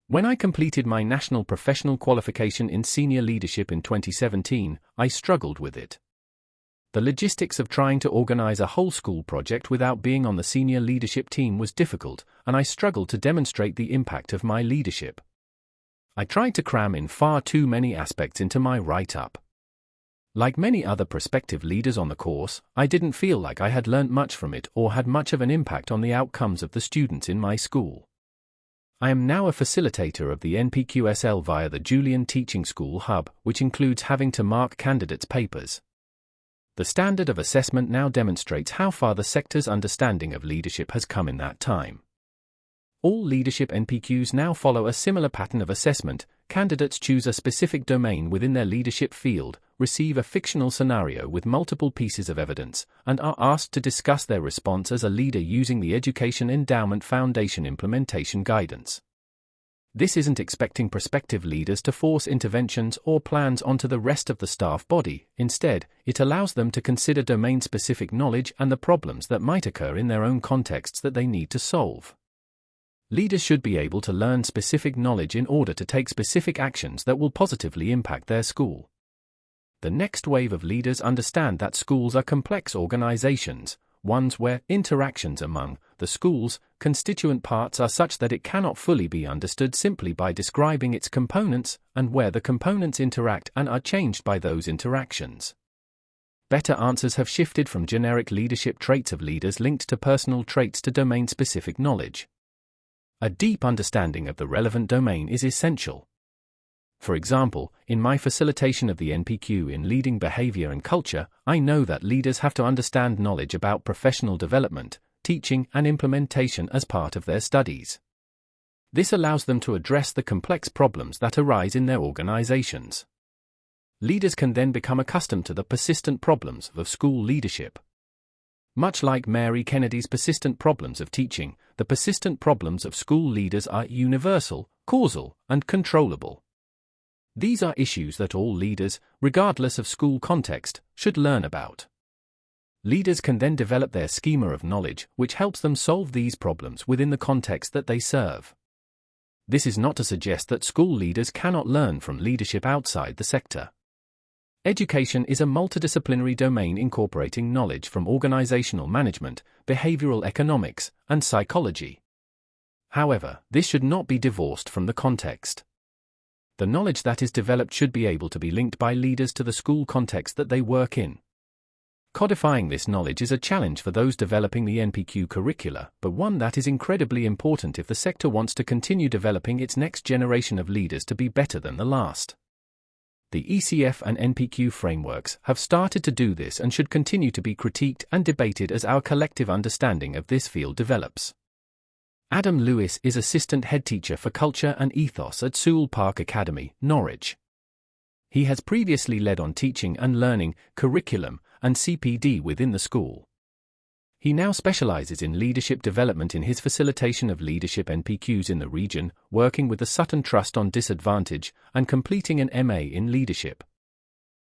When I completed my national professional qualification in senior leadership in 2017, I struggled with it. The logistics of trying to organize a whole school project without being on the senior leadership team was difficult, and I struggled to demonstrate the impact of my leadership. I tried to cram in far too many aspects into my write-up. Like many other prospective leaders on the course, I didn't feel like I had learnt much from it or had much of an impact on the outcomes of the students in my school. I am now a facilitator of the NPQSL via the Julian Teaching School Hub, which includes having to mark candidates' papers. The standard of assessment now demonstrates how far the sector's understanding of leadership has come in that time. All leadership NPQs now follow a similar pattern of assessment. Candidates choose a specific domain within their leadership field, receive a fictional scenario with multiple pieces of evidence, and are asked to discuss their response as a leader using the Education Endowment Foundation implementation guidance. This isn't expecting prospective leaders to force interventions or plans onto the rest of the staff body. Instead, it allows them to consider domain-specific knowledge and the problems that might occur in their own contexts that they need to solve. Leaders should be able to learn specific knowledge in order to take specific actions that will positively impact their school. The next wave of leaders understand that schools are complex organizations, ones where interactions among the school's constituent parts are such that it cannot fully be understood simply by describing its components, and where the components interact and are changed by those interactions. Better answers have shifted from generic leadership traits of leaders linked to personal traits to domain-specific knowledge. A deep understanding of the relevant domain is essential. For example, in my facilitation of the NPQ in leading behavior and culture, I know that leaders have to understand knowledge about professional development, teaching, and implementation as part of their studies. This allows them to address the complex problems that arise in their organizations. Leaders can then become accustomed to the persistent problems of school leadership. Much like Mary Kennedy's persistent problems of teaching, the persistent problems of school leaders are universal, causal, and controllable. These are issues that all leaders, regardless of school context, should learn about. Leaders can then develop their schema of knowledge, which helps them solve these problems within the context that they serve. This is not to suggest that school leaders cannot learn from leadership outside the sector. Education is a multidisciplinary domain incorporating knowledge from organizational management, behavioral economics, and psychology. However, this should not be divorced from the context. The knowledge that is developed should be able to be linked by leaders to the school context that they work in. Codifying this knowledge is a challenge for those developing the NPQ curricula, but one that is incredibly important if the sector wants to continue developing its next generation of leaders to be better than the last. The ECF and NPQ frameworks have started to do this and should continue to be critiqued and debated as our collective understanding of this field develops. Adam Lewis is Assistant Head Teacher for Culture and Ethos at Sewell Park Academy, Norwich. He has previously led on teaching and learning, curriculum, and CPD within the school. He now specializes in leadership development in his facilitation of leadership NPQs in the region, working with the Sutton Trust on Disadvantage, and completing an MA in leadership.